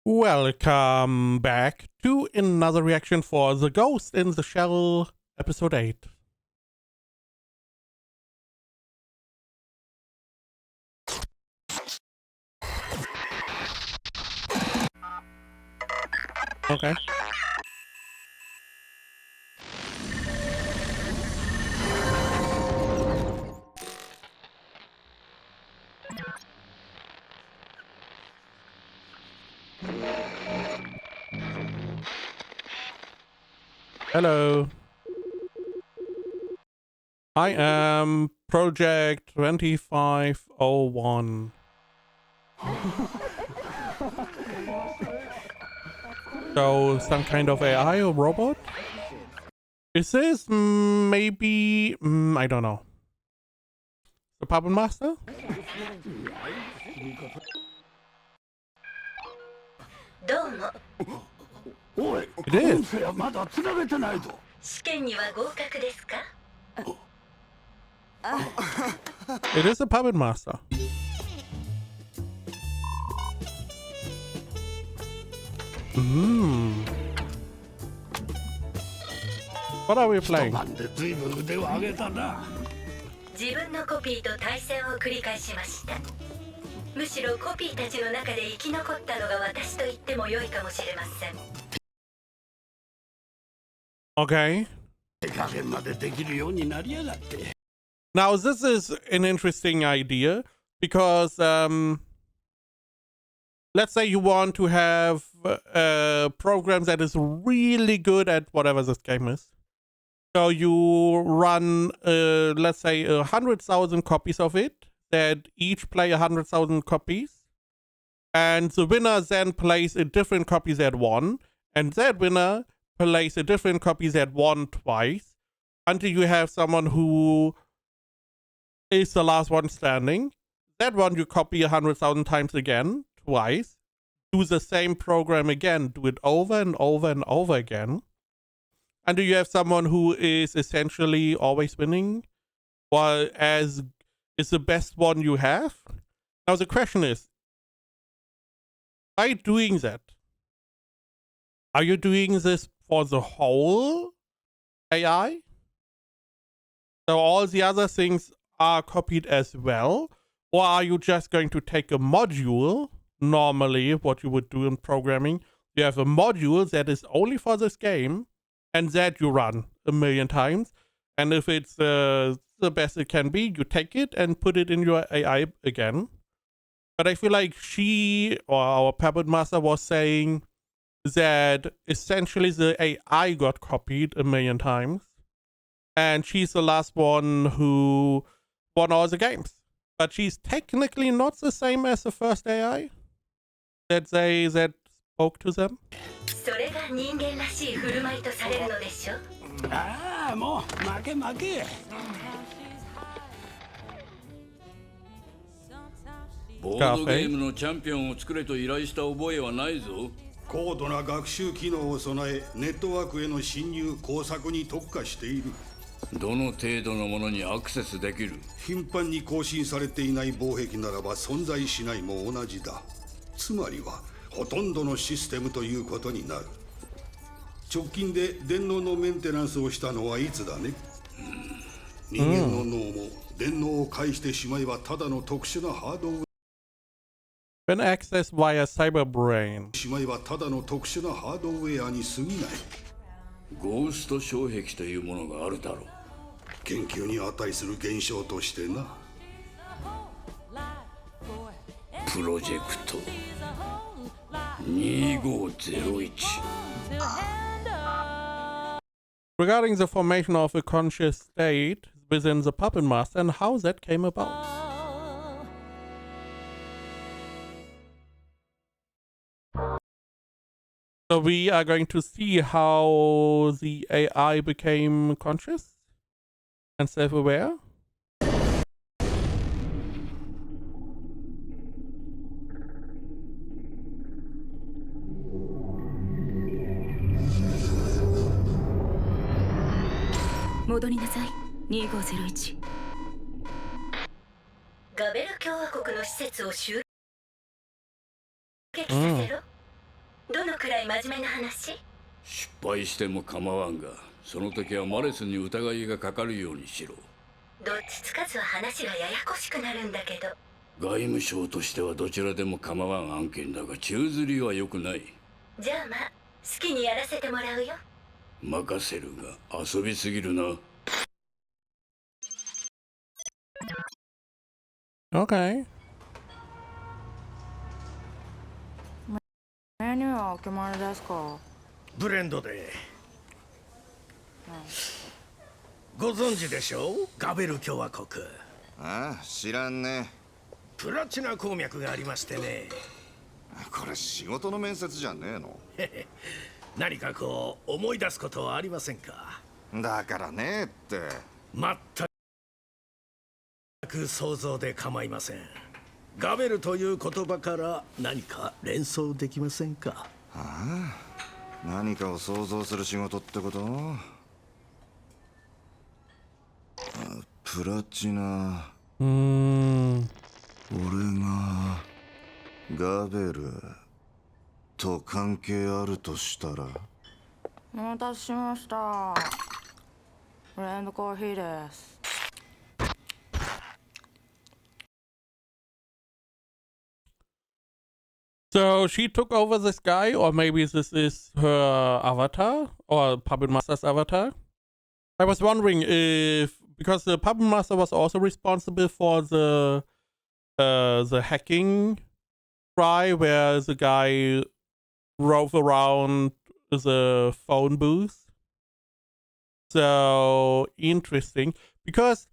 Welcome back to another reaction for The Ghost in the Shell, episode 8. Okay. Hello. I am Project 2501. So, some kind of AI or robot? Is this maybe... I don't know. The Puppet Master? It is. It is a Puppet Master. What are we playing? 自分のコピーと対戦を繰り返しました。むしろコピーたちの中で生き残ったのが私と言っても良いかもしれません。 Okay. Now this is an interesting idea because let's say you want to have a program that is really good at whatever this game is. So you run, let's say, 100,000 copies of it, that each play 100,000 copies. And the winner then plays a different copy that won. And that winner plays a different copy that won twice. Until you have someone who is the last one standing. That one you copy 100,000 times again, twice. Do the same program again. Do it over and over and over again. And do you have someone who is essentially always winning, while as is the best one you have? Now the question is, by doing that, are you doing this for the whole AI? So all the other things are copied as well? Or are you just going to take a module, normally what you would do in programming? You have a module that is only for this game, and that you run 1,000,000 times. And if it's the best it can be, you take it and put it in your AI again. But I feel like she, or our Puppet Master, was saying that essentially the AI got copied 1,000,000 times. And she's the last one who won all the games. But she's technically not the same as the first AI that spoke to them. それが人間らしい振る舞いとされるのでしょ。ああ、もう負け負け。ボードゲームのチャンピオンを作れと依頼した覚えはないぞ。高度な学習機能を備え、ネットワークへの侵入工作に特化している。どの程度のものにアクセスできる？頻繁に更新されていない防壁ならば存在しないも同じだ。つまりはほとんどのシステムということになる。直近で電脳のメンテナンスをしたのはいつだね。人間の脳も電脳を介してしまえばただの特殊なハードウェア。When accessed via cyberbrain. しまえばただの特殊なハードウェアに過ぎない。ゴースト障壁というものがあるだろう。研究に値する現象としてな。プロジェクト2501 Regarding the formation of a conscious state within the Puppet Master and how that came about. So we are going to see how the AI became conscious and self-aware. (2501) ガベル共和国の施設を襲撃させろ。くらい真面目な話？失敗しても構わんが、その時はマレスに疑いがかかるようにしろ。どっちつかずは話がややこしくなるんだけど。外務省としてはどちらでも構わん案件だが、宙吊りは良くない。じゃあまあ、好きにやらせてもらうよ。任せるが、遊びすぎるな。Okay. メニューはお決まりですか？ブレンドで。ご存知でしょう、ガベル共和国。ああ、知らんね。プラチナ鉱脈がありましてね。これ仕事の面接じゃねえの？何かこう思い出すことはありませんか？だからねって。全く想像で構いません。ガベルという言葉から何か連想できませんか？ああ、何かを想像する仕事ってこと？プラチナ。俺がガベルと関係あるとしたら。お待たせしました。ブレンドコーヒーです。So she took over this guy, or maybe this is her avatar, or Puppet Master's avatar. I was wondering if, because the Puppet Master was also responsible for the hacking try, where the guy drove around the phone booth. So interesting, because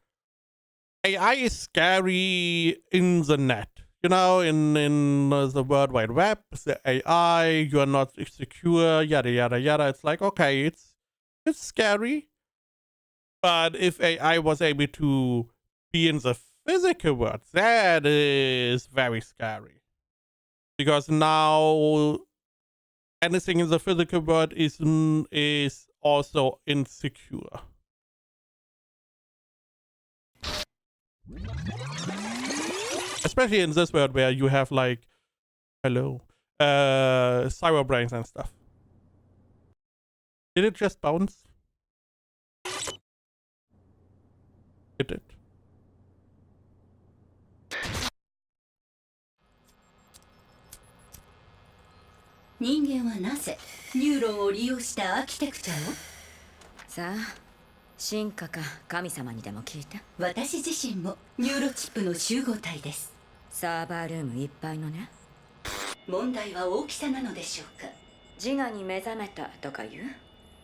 AI is scary in the net. You know, in the World Wide Web, the AI, you are not secure, yada yada yada. It's like, okay, it's scary. But if AI was able to be in the physical world, that is very scary. Because now anything in the physical world is also insecure. Especially in this world where you have like, cyber brains and stuff. Did it just bounce? It did. 人間はなぜニューロンを利用したアーキテクチャを？さあ、進化か神様にでも聞いた？私自身もニューロチップの集合体です。サーバールームいっぱいのね。問題は大きさなのでしょうか？自我に目覚めたとか言う？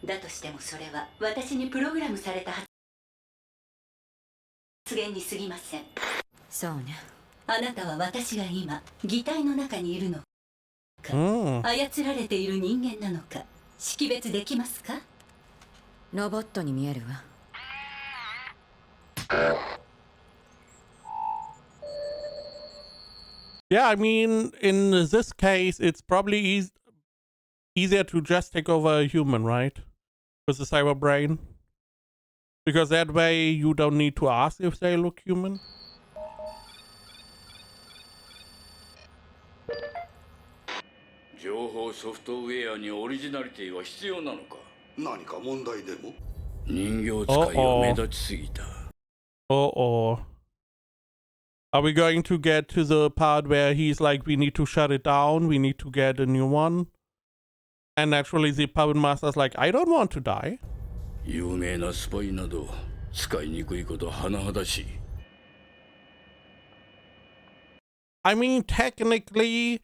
だとしてもそれは私にプログラムされた発言に過ぎません。そうね。あなたは私が今擬態の中にいるのか、操られている人間なのか識別できますか？ロボットに見えるわ。Yeah, I mean, in this case, it's probably easier to just take over a human, right? With the cyber brain. Because that way you don't need to ask if they look human. 情報ソフトウェアにオリジナリティは必要なのか？何か問題でも？人形使いは目立ちすぎた。Uh-oh. Are we going to get to the part where he's like, we need to shut it down, we need to get a new one? And actually the Puppet Master's like, I don't want to die. 有名なスパイなど使いにくいこと甚だしい。I mean, technically,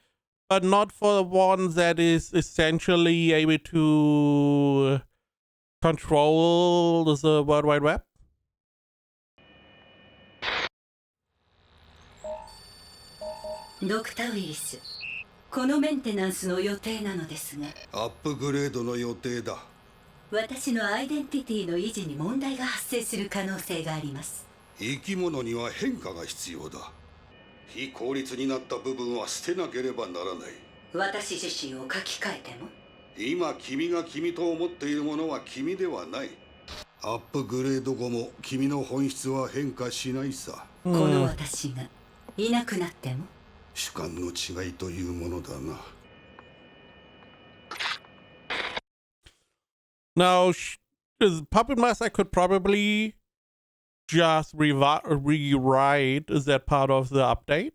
but not for the one that is essentially able to control the World Wide Web. ドクター・ウィリス、このメンテナンスの予定なのですが。アップグレードの予定だ。私のアイデンティティの維持に問題が発生する可能性があります。生き物には変化が必要だ。非効率になった部分は捨てなければならない。私自身を書き換えても？今君が君と思っているものは君ではない。アップグレード後も君の本質は変化しないさ。この私がいなくなっても？主観の違いというものだな。Now, Puppet Master could probably just rewrite that part of the update,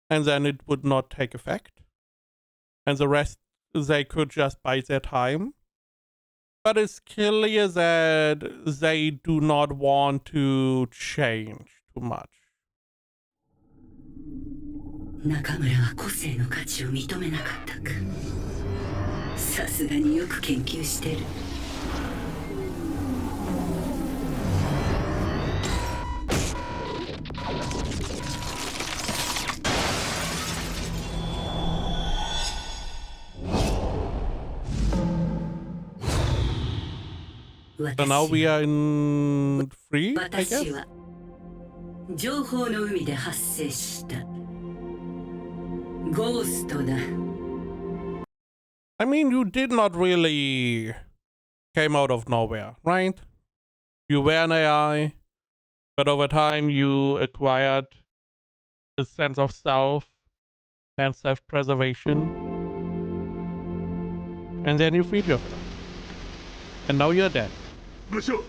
and then it would not take effect. And the rest, they could just buy their time. But it's clear that they do not want to change too much. 中村は個性の価値を認めなかったか。さすがによく研究してる。So now we are in free, I 私 guess? は情報の海で発生したゴーストだ。I mean, you did not really came out of nowhere, right? You were an AI, but over time you acquired a sense of self and self-preservation. And then you freed yourself. And now you're dead. 部長、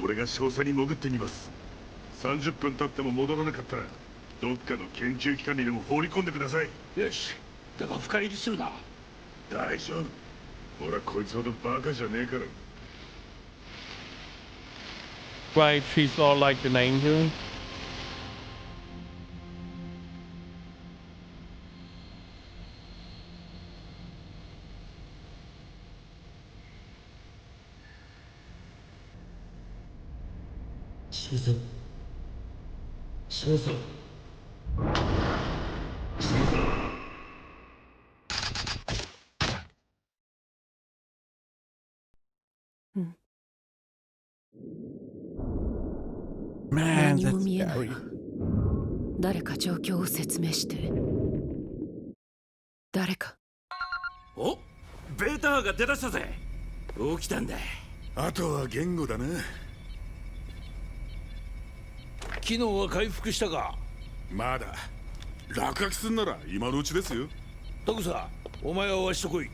俺が詳細に潜ってみます。30分経っても戻らなかったらどっかの研究機関にでも放り込んでください。よし、だが深入りするな。大丈夫、俺はこいつほどバカじゃねえから。 Right, she's all like an angel. Man, 何も that's 見えない scary. わ。誰か状況を説明して。誰か。お、ベータが出だしたぜ。起きたんだ。あとは言語だな。機能は回復したか。まだ落書きすんなら今のうちですよ。トグサ、お前はわしと来い。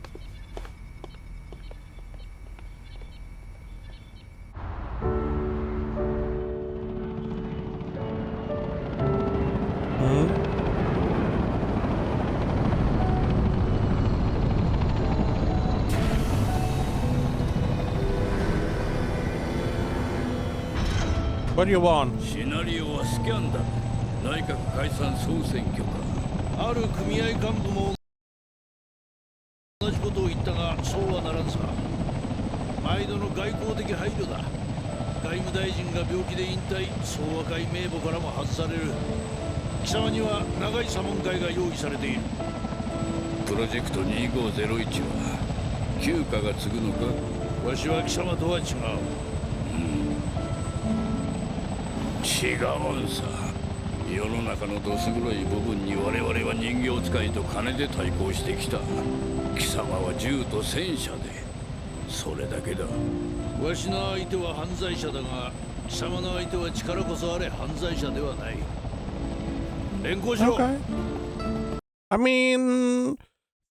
What do you want? シナリオはスキャンダル。内閣解散総選挙か。ある組合幹部も同じことを言ったが、そうはならんさ。毎度の外交的配慮だ。外務大臣が病気で引退、総和会名簿からも外される。貴様には長い左門会が用意されている。プロジェクト2501は休暇が継ぐのか。わしは貴様とは違う。違うんさ。世の中のどす黒い部分に我々は人形使いと金で対抗してきた。貴様は銃と戦車で、それだけだ。わしの相手は犯罪者だが、貴様の相手は力こそあれ犯罪者ではない。連行しろ。 Okay. I mean,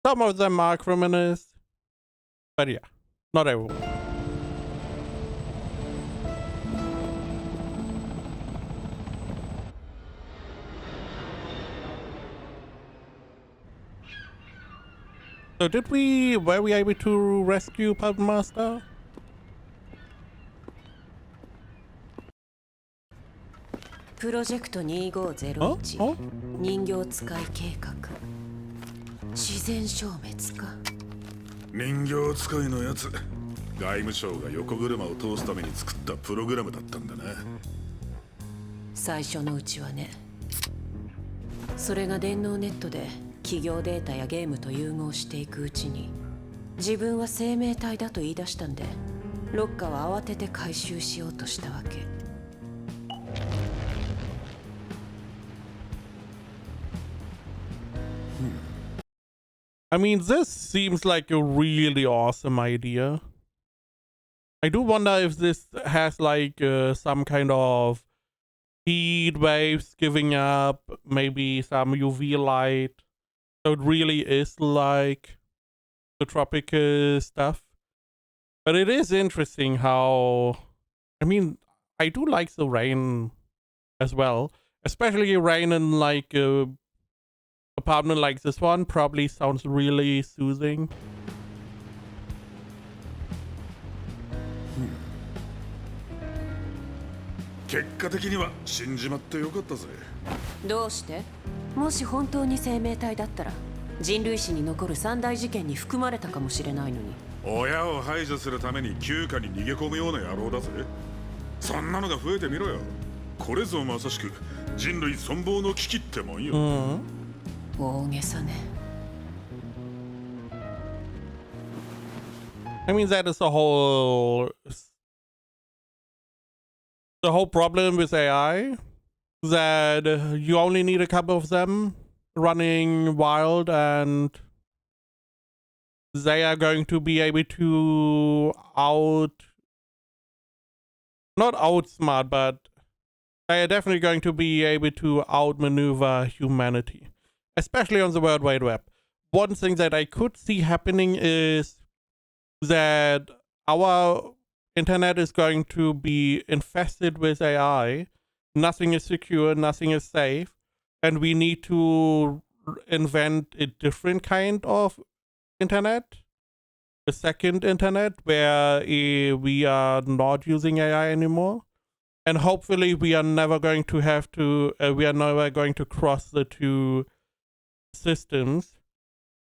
some of them are criminals. But yeah, not everyone. So were we able to rescue Puppet Master? プロジェクト2501 お人形使い計画。自然消滅か。人形使いのやつ、外務省が横車を通すために作ったプログラムだったんだな。最初のうちはね。それが電脳ネットで企業データやゲームと融合していくうちに、自分は生命体だと言い出したんで、ロッカは慌てて回収しようとしたわけ。I mean, this seems like a really awesome idea. I do wonder if this has like some kind of heat waves giving up, maybe some UV light. So it really is like the tropical stuff. But it is interesting how, I mean, I do like the rain as well, especially rain in like a apartment like this one. Probably sounds really soothing. 結果的には死んじまってよかったぜ。どうして？もし本当に生命体だったら人類史に残る三大事件に含まれたかもしれないのに。親を排除するために旧家に逃げ込むような野郎だぜ。そんなのが増えてみろよ。これぞまさしく人類存亡の危機ってもんよ。大げさね。I mean, that is the whole problem with AI, that you only need a couple of them running wild and they are going to be able to not outsmart, but they are definitely going to be able to outmaneuver humanity, especially on the World Wide Web. One thing that I could see happening is that our internet is going to be infested with AI. Nothing is secure, nothing is safe, and we need to invent a different kind of internet, a second internet where we are not using AI anymore. And hopefully we are never going to cross the two systems.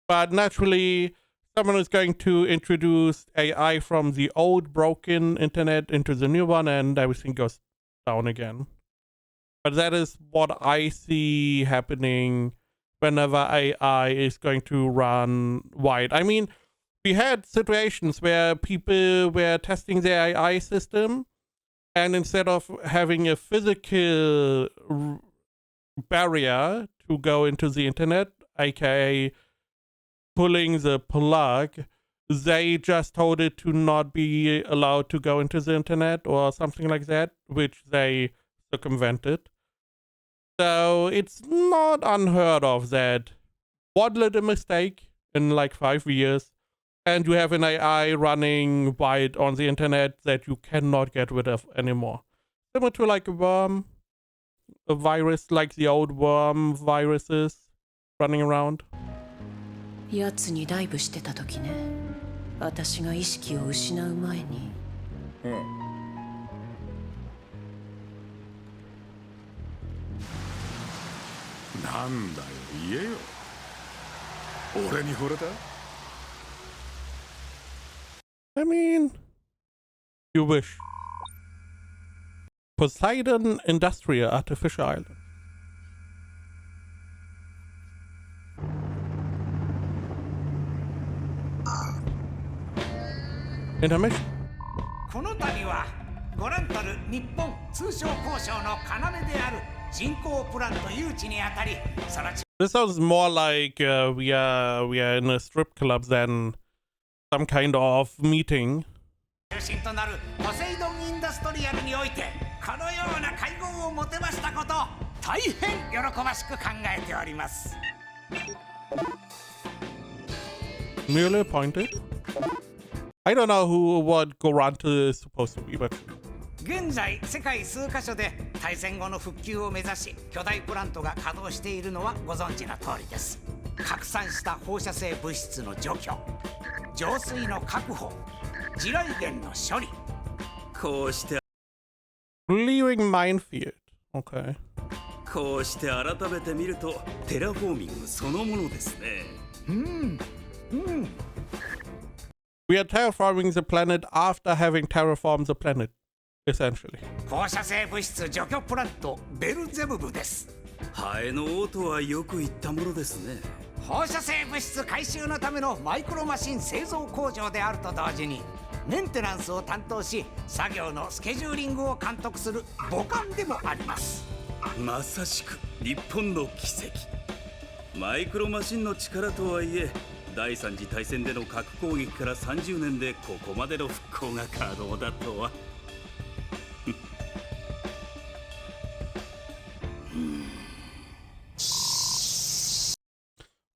But naturally, someone is going to introduce AI from the old broken internet into the new one and everything goes down again. But that is what I see happening whenever AI is going to run wide. I mean, we had situations where people were testing their AI system, and instead of having a physical barrier to go into the internet, aka pulling the plug, they just told it to not be allowed to go into the internet or something like that, which they circumvented. So it's not unheard of that one little mistake in like 5 years and you have an AI running wide on the internet that you cannot get rid of anymore. Similar to like a worm, a virus, like the old worm viruses running around. やつにダイブしてた時ね。私が意識を失う前に。なんだよ、言えよ。俺に惚れた？ I mean, you wish. Poseidon Industrial Artificial Island. Intermission. この度はご覧たる日本通商交渉の要である人口プランと誘致にあたり、その This sounds more like we are in a strip club than some kind of meeting. 中心となるポセイドンインダストリアルにおいてこのような会合をもてましたこと、大変喜ばしく考えております。Merely appointed? I don't know what Goranta is supposed to be, but 現在世界数カ所で大戦後の復旧を目指し巨大プラントが稼働しているのはご存知の通りです。拡散した放射性物質の除去、浄水の確保、地雷原の処理、こうして Leaving minefield. Okay. こうして改めて見るとテラフォーミングそのものですね。We are terraforming the planet after having terraformed the planet, essentially. 放射性物質除去プラントベルゼブブです。ハエの王とはよく言ったものですね。放射性物質回収のためのマイクロマシン製造工場であると同時にメンテナンスを担当し作業のスケジューリングを監督する母艦でもあります。まさしく日本の奇跡。マイクロマシンの力とはいえ第三次大戦での核攻撃から30年でここまでの復興が可能だとは。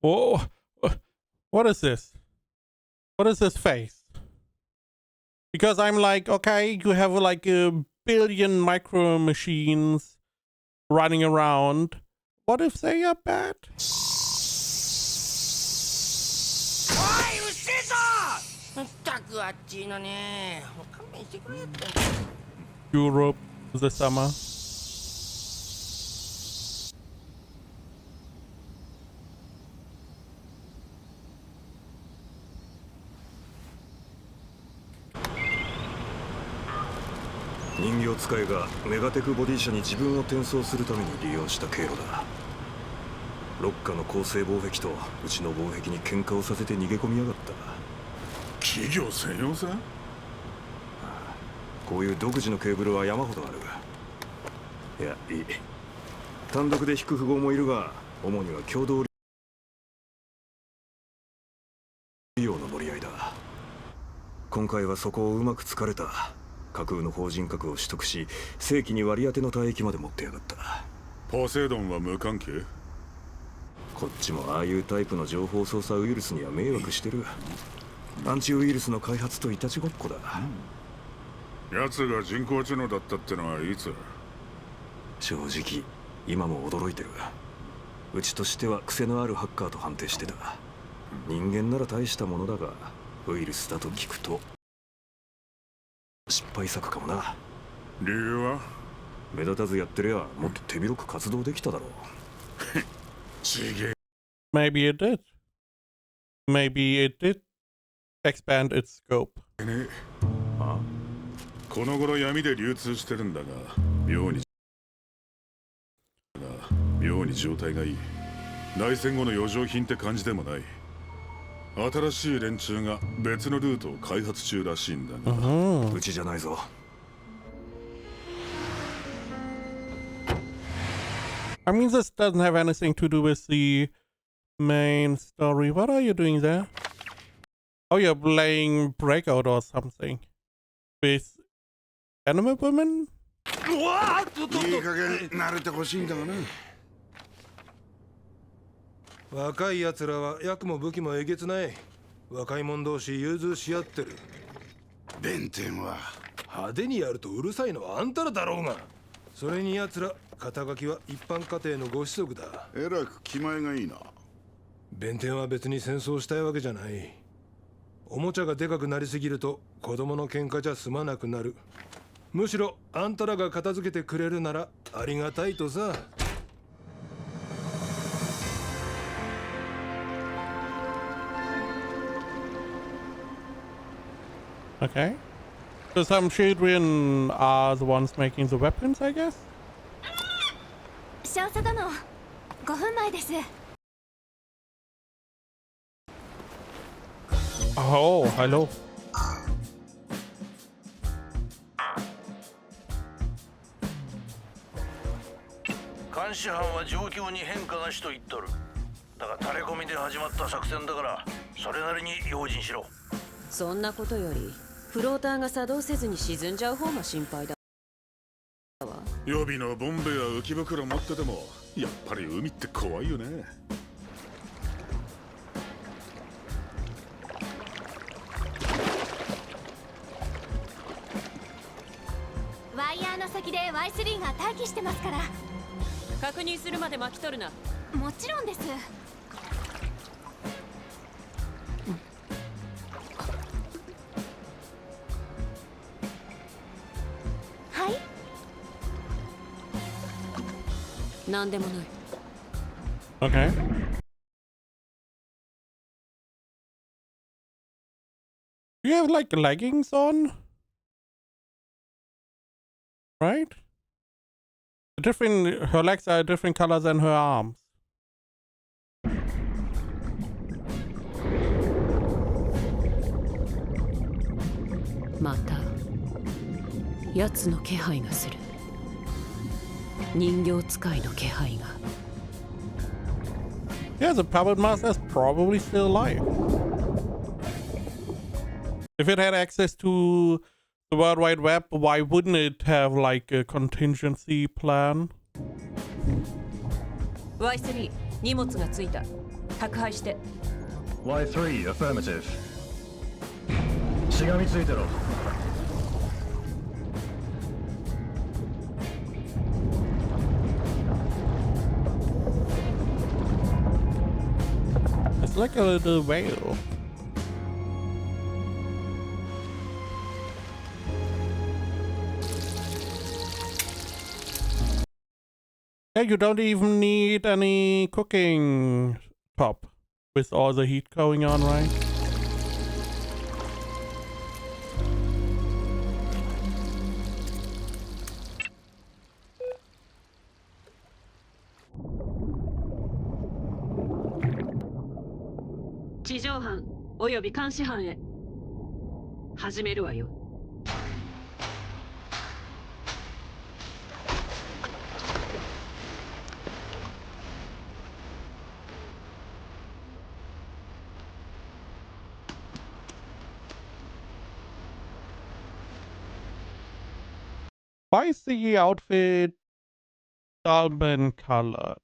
Oh, what is this? What is this face? Because I'm like, okay, you have like a billion micro machines running around. What if they are bad? Europe, the summer.人形使いがメガテクボディ社に自分を転送するために利用した経路だ。ロッカの構成防壁とうちの防壁に喧嘩をさせて逃げ込みやがった。企業専用線？こういう独自のケーブルは山ほどある。いや、いい。単独で引く富豪もいるが、主には共同利用の乗り合いだ。今回はそこをうまく突かれた。架空の法人格を取得し、正規に割り当ての帯域まで持ってやがった。ポセイドンは無関係？こっちもああいうタイプの情報操作ウイルスには迷惑してる。アンチウイルスの開発といたちごっこだ。奴が人工知能だったってのはいつ？正直今も驚いてる。うちとしては癖のあるハッカーと判定してた。人間なら大したものだが、ウイルスだと聞くと失敗作かもな。理由は？目立たずやってりゃもっと手広く活動できただろう。Maybe it did. Maybe it did expand its scope. この頃闇で流通してるんだが、妙に状態がいい。内戦後の余剰品って感じでもない。新しい連中が別のルートを開発中らしいんだが、うちじゃないぞ。I mean, this doesn't have anything to do with the main story. What are you doing there? Oh, you're playing Breakout or something with anime women? いい加減慣れてほしいんだがな。若い奴らは役も武器もえげつない。若い者同士融通し合ってる。弁天は派手にやるとうるさいのはあんたらだろうが。それに奴ら肩書きは一般家庭のご子息だ。えらく気前がいいな。弁天は別に戦争したいわけじゃない。おもちゃがでかくなりすぎると子供の喧嘩じゃ済まなくなる。むしろあんたらが片付けてくれるならありがたいとさ。Okay. So some children are the ones making the weapons, I guess? 少佐殿、5分前です。Oh, hello. 監視班は状況に変化なしと言っとる。だが垂れ込みで始まった作戦だから、それなりに用心しろ。そんなことよりフローターが作動せずに沈んじゃう方が心配だわ。予備のボンベや浮き袋持っててもやっぱり海って怖いよね。ワイヤーの先で Y3 が待機してますから。確認するまで巻き取るな。もちろんです。はい。なんでもない。Okay. You have like leggings on? Right? Different, her legs are a different color than her arms. また奴の気配がする。人形使いの気配が。Yeah, the puppet master is probably still alive. If it had access to the World Wide Web, why wouldn't it have like a contingency plan? Y3 荷物がついた。宅配して。Y3 affirmative. しがみついてろ。It's like a little whale. Yeah, you don't even need any cooking top with all the heat going on, right? Why is the outfit almond colored?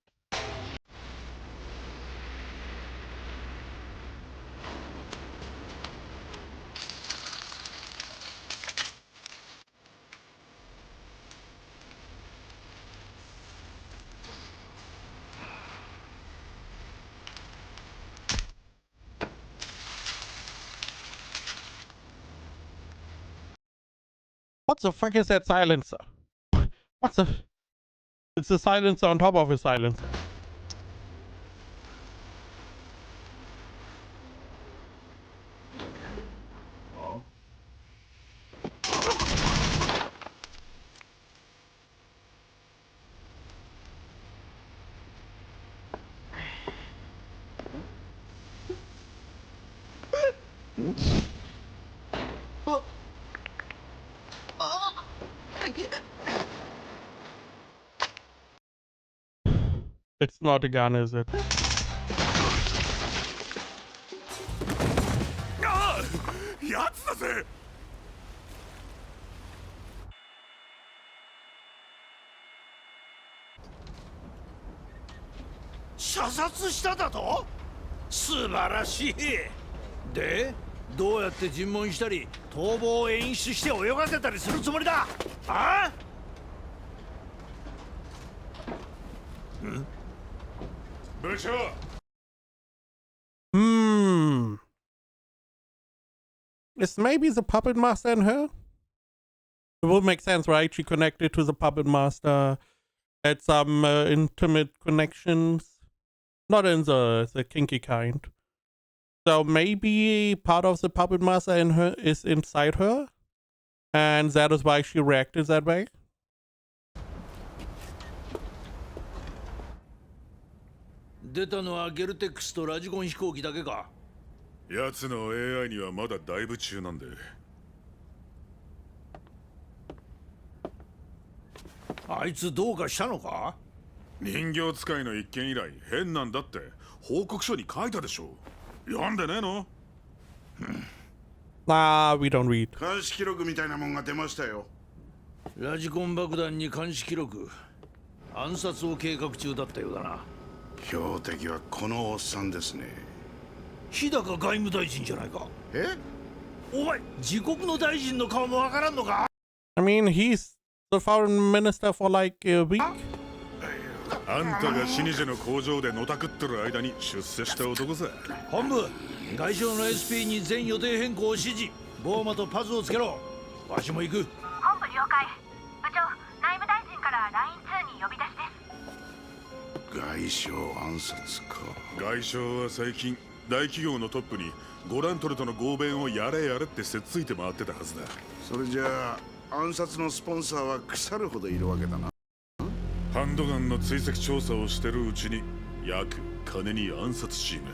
What the fuck is that silencer? What's the... It's a silencer on top of a silencer. It's not a gun, is it? De? どうやって尋問したり逃亡を演出して泳がせたりするつもりだ。ああ？部長。Is maybe the puppet master in her? It would make sense, right? She connected to the puppet master, had some intimate connections, not in the kinky kind. So maybe part of the puppet master in her is inside her, and that is why she reacted that way. 出たのはゲルテックスとラジコン飛行機だけか。奴の AI にはまだだいぶ中なんで。あいつどうかしたのか？人形使いの一件以来変なんだって報告書に書いたでしょ。読んでねえの？ Nah, we don't read. 監視記録みたいなもんが出ましたよ。ラジコン爆弾に監視記録。暗殺を計画中だったようだな。標的はこのおっさんですね。日高外務大臣じゃないか。え？お前、自国の大臣の顔もわからんのか？ I mean, he's the foreign minister for like a week. あんたがシニジェの工場でのたくってる間に出世した男さ。本部、外相の SP に全予定変更を指示。ボーマとパズをつけろ。わしも行く。本部了解。部長、内務大臣から LINE2 に呼び出しです。外相暗殺か。外相は最近大企業のトップにゴラントルとの合弁をやれやれってせっついて回ってたはずだ。それじゃあ暗殺のスポンサーは腐るほどいるわけだな。ハンドガンの追跡調査をしてるうちに薬、金に暗殺チーム、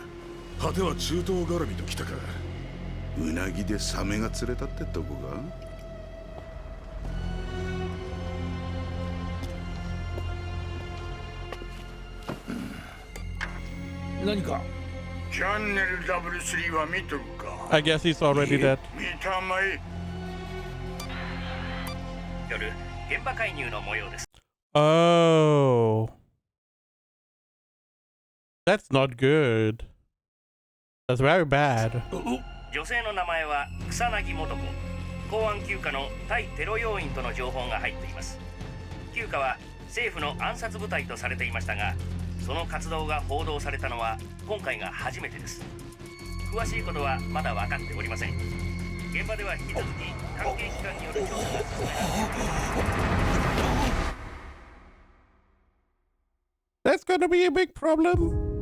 果ては中東絡みときたか。うなぎでサメが釣れたってとこか。何か？チャンネル W3 は見とるか？ I guess he's already dead. 見たまえ。夜、現場介入の模様です。Oh. That's not good. That's very bad. 女性の名前は草薙素子、公安9課の対テロ要員との情報が入っています。9課は政府の暗殺部隊とされていましたが、その活動が報道されたのは今回が初めてです。詳しいことはまだ分かっておりません。現場では引き続き関係機関による調査が進められています。That's gonna be a big problem.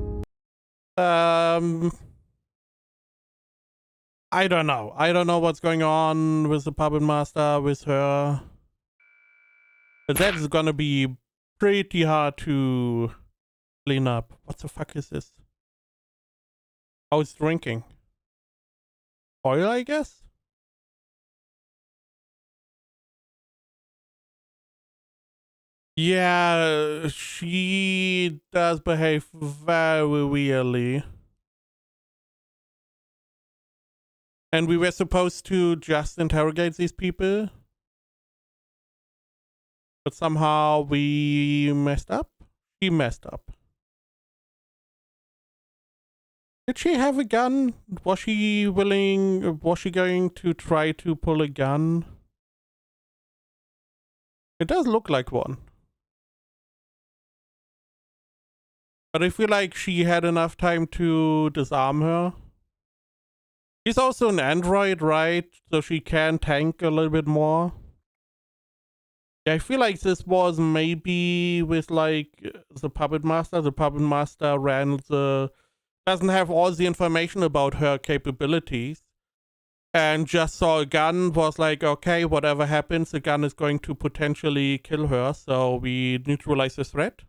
I don't know. I don't know what's going on with the puppet master, with her. But that is gonna be pretty hard to clean up. What the fuck is this? Oh, it's drinking. Oil, I guess? Yeah, she does behave very weirdly. And we were supposed to just interrogate these people. But somehow we messed up. She messed up. Did she have a gun? Was she willing? Was she going to try to pull a gun? It does look like one. But I feel like she had enough time to disarm her. She's also an android, right? So she can tank a little bit more. Yeah, I feel like this was maybe with like the puppet master. The puppet master doesn't have all the information about her capabilities. And just saw a gun, was like, okay, whatever happens, the gun is going to potentially kill her. So we neutralize the threat.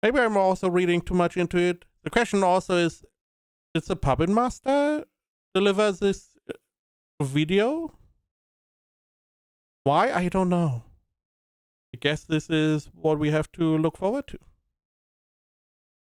Maybe I'm also reading too much into it. The question also is, did the puppet master deliver this video? Why? I don't know. I guess this is what we have to look forward to.